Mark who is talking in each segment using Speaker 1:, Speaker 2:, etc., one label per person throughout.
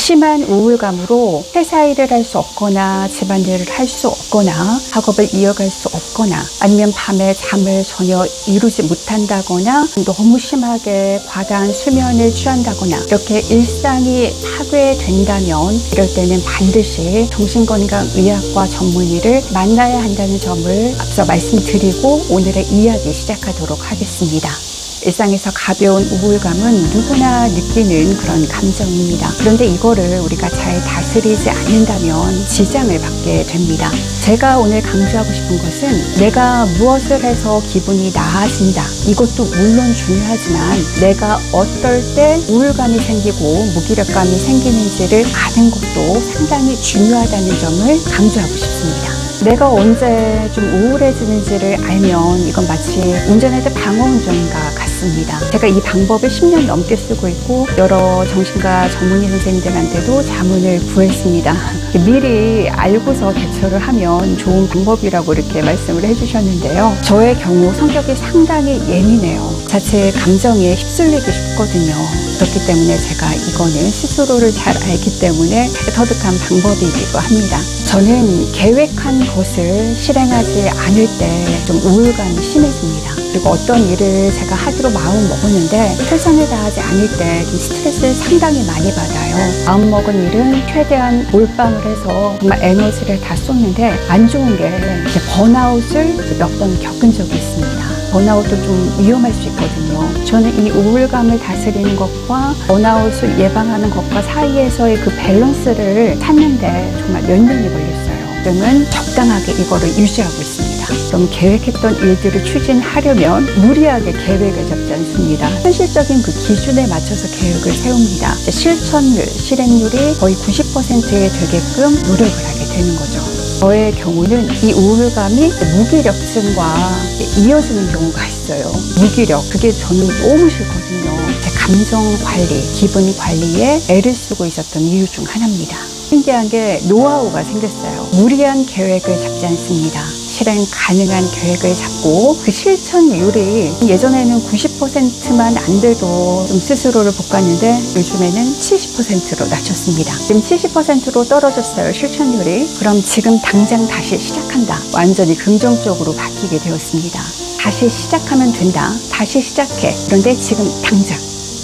Speaker 1: 심한 우울감으로 회사 일을 할 수 없거나 집안일을 할 수 없거나 학업을 이어갈 수 없거나 아니면 밤에 잠을 전혀 이루지 못한다거나 너무 심하게 과다한 수면을 취한다거나 이렇게 일상이 파괴된다면 이럴 때는 반드시 정신건강의학과 전문의를 만나야 한다는 점을 앞서 말씀드리고 오늘의 이야기 시작하도록 하겠습니다. 일상에서 가벼운 우울감은 누구나 느끼는 그런 감정입니다. 그런데 이거를 우리가 잘 다스리지 않는다면 지장을 받게 됩니다. 제가 오늘 강조하고 싶은 것은 내가 무엇을 해서 기분이 나아진다. 이것도 물론 중요하지만 내가 어떨 때 우울감이 생기고 무기력감이 생기는지를 아는 것도 상당히 중요하다는 점을 강조하고 싶습니다. 내가 언제 좀 우울해지는지를 알면 이건 마치 운전할 때 방어운전과 같습니다. 제가 이 방법을 10년 넘게 쓰고 있고 여러 정신과 전문의 선생님들한테도 자문을 구했습니다. 미리 알고서 대처를 하면 좋은 방법이라고 이렇게 말씀을 해주셨는데요. 저의 경우 성격이 상당히 예민해요. 자체 감정에 휩쓸리기 쉽거든요. 그렇기 때문에 제가 이거는 스스로를 잘 알기 때문에 터득한 방법이기도 합니다. 저는 계획한 것을 실행하지 않을 때 좀 우울감이 심해집니다. 그리고 어떤 일을 제가 하기로 마음 먹었는데 최선을 다하지 않을 때 좀 스트레스를 상당히 많이 받아요. 마음먹은 일은 최대한 몰빵을 해서 정말 에너지를 다 쏟는데 안 좋은 게 이렇게 번아웃을 몇 번 겪은 적이 있습니다. 번아웃도 좀 위험할 수 있거든요. 저는 이 우울감을 다스리는 것과 번아웃을 예방하는 것과 사이에서의 그 밸런스를 찾는데 정말 몇 년이 걸렸어요. 지금은 적당하게 이거를 유지하고 있습니다. 그럼 계획했던 일들을 추진하려면 무리하게 계획을 잡지 않습니다. 현실적인 그 기준에 맞춰서 계획을 세웁니다. 실천율, 실행률이 거의 90%에 되게끔 노력을 하게 되는 거죠. 저의 경우는 이 우울감이 무기력증과 이어지는 경우가 있어요. 무기력, 그게 저는 너무 싫거든요. 제 감정 관리, 기분 관리에 애를 쓰고 있었던 이유 중 하나입니다. 신기한 게 노하우가 생겼어요. 무리한 계획을 잡지 않습니다. 실행 가능한 계획을 잡고 그 실천율이 예전에는 90%만 안 돼도 좀 스스로를 볶았는데 요즘에는 70%로 낮췄습니다. 지금 70%로 떨어졌어요, 실천율이. 그럼 지금 당장 다시 시작한다. 완전히 긍정적으로 바뀌게 되었습니다. 다시 시작하면 된다. 다시 시작해. 그런데 지금 당장.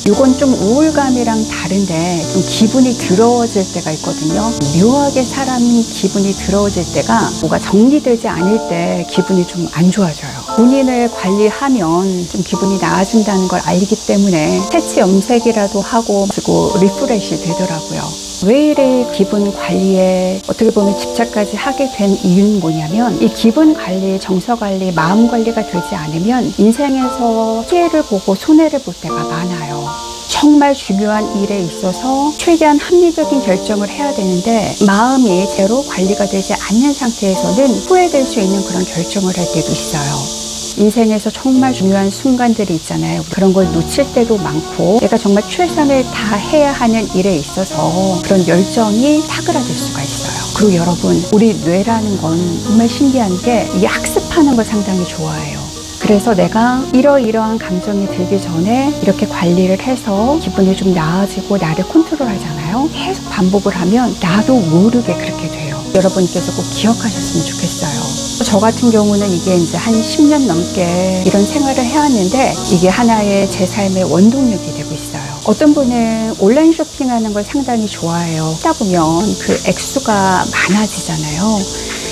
Speaker 1: 이건 좀 우울감이랑 다른데 좀 기분이 더러워질 때가 있거든요. 묘하게 사람이 기분이 더러워질 때가 뭐가 정리되지 않을 때 기분이 좀 안 좋아져요. 본인을 관리하면 좀 기분이 나아진다는 걸 알기 때문에 색치 염색이라도 하고 그리고 리프레시 되더라고요. 왜 이래 기분 관리에 어떻게 보면 집착까지 하게 된 이유는 뭐냐면 이 기분 관리, 정서 관리, 마음 관리가 되지 않으면 인생에서 피해를 보고 손해를 볼 때가 많아요. 정말 중요한 일에 있어서 최대한 합리적인 결정을 해야 되는데 마음이 제로 관리가 되지 않는 상태에서는 후회될 수 있는 그런 결정을 할 때도 있어요. 인생에서 정말 중요한 순간들이 있잖아요. 그런 걸 놓칠 때도 많고 내가 정말 최선을 다해야 하는 일에 있어서 그런 열정이 사그라들 수가 있어요. 그리고 여러분, 우리 뇌라는 건 정말 신기한 게 이 학습하는 걸 상당히 좋아해요. 그래서 내가 이러이러한 감정이 들기 전에 이렇게 관리를 해서 기분이 좀 나아지고 나를 컨트롤하잖아요. 계속 반복을 하면 나도 모르게 그렇게 돼요. 여러분께서 꼭 기억하셨으면 좋겠어요. 저 같은 경우는 이게 이제 한 10년 넘게 이런 생활을 해왔는데 이게 하나의 제 삶의 원동력이 되고 있어요. 어떤 분은 온라인 쇼핑하는 걸 상당히 좋아해요. 하다 보면 그 액수가 많아지잖아요.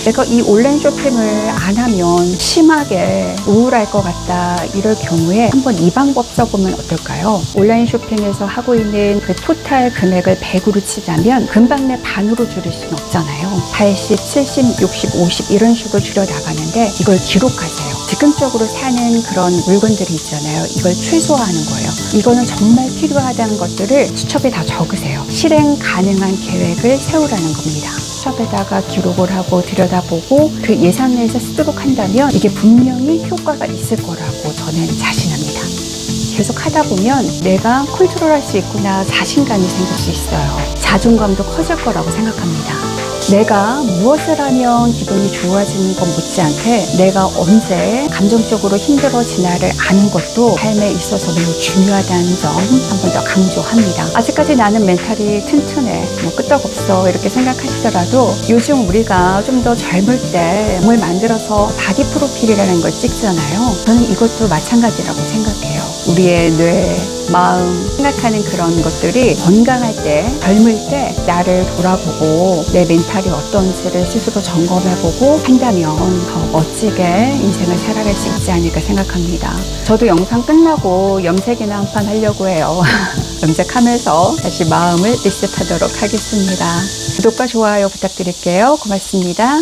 Speaker 1: 내가 이 온라인 쇼핑을 안 하면 심하게 우울할 것 같다 이럴 경우에 한번 이 방법 써보면 어떨까요? 온라인 쇼핑에서 하고 있는 그 토탈 금액을 100으로 치자면 금방 내 반으로 줄일 수는 없잖아요. 80, 70, 60, 50 이런 식으로 줄여 나가는데 이걸 기록하세요. 즉흥적으로 사는 그런 물건들이 있잖아요. 이걸 최소화하는 거예요. 이거는 정말 필요하다는 것들을 수첩에 다 적으세요. 실행 가능한 계획을 세우라는 겁니다. 수첩에다가 기록을 하고 들여다보고 그 예산 내에서 쓰도록 한다면 이게 분명히 효과가 있을 거라고 저는 자신합니다. 계속 하다 보면 내가 컨트롤할 수 있구나 자신감이 생길 수 있어요. 자존감도 커질 거라고 생각합니다. 내가 무엇을 하면 기분이 좋아지는 것 못지않게 내가 언제 감정적으로 힘들어지나를 아는 것도 삶에 있어서 매우 중요하다는 점 한 번 더 강조합니다. 아직까지 나는 멘탈이 튼튼해, 뭐 끄떡없어 이렇게 생각하시더라도 요즘 우리가 좀 더 젊을 때 몸을 만들어서 바디 프로필이라는 걸 찍잖아요. 저는 이것도 마찬가지라고 생각해요. 우리의 뇌, 마음, 생각하는 그런 것들이 건강할 때, 젊을 때 나를 돌아보고 내 멘탈이 어떤지를 스스로 점검해보고 한다면 더 멋지게 인생을 살아갈 수 있지 않을까 생각합니다. 저도 영상 끝나고 염색이나 한 판 하려고 해요. 염색하면서 다시 마음을 리셋하도록 하겠습니다. 구독과 좋아요 부탁드릴게요. 고맙습니다.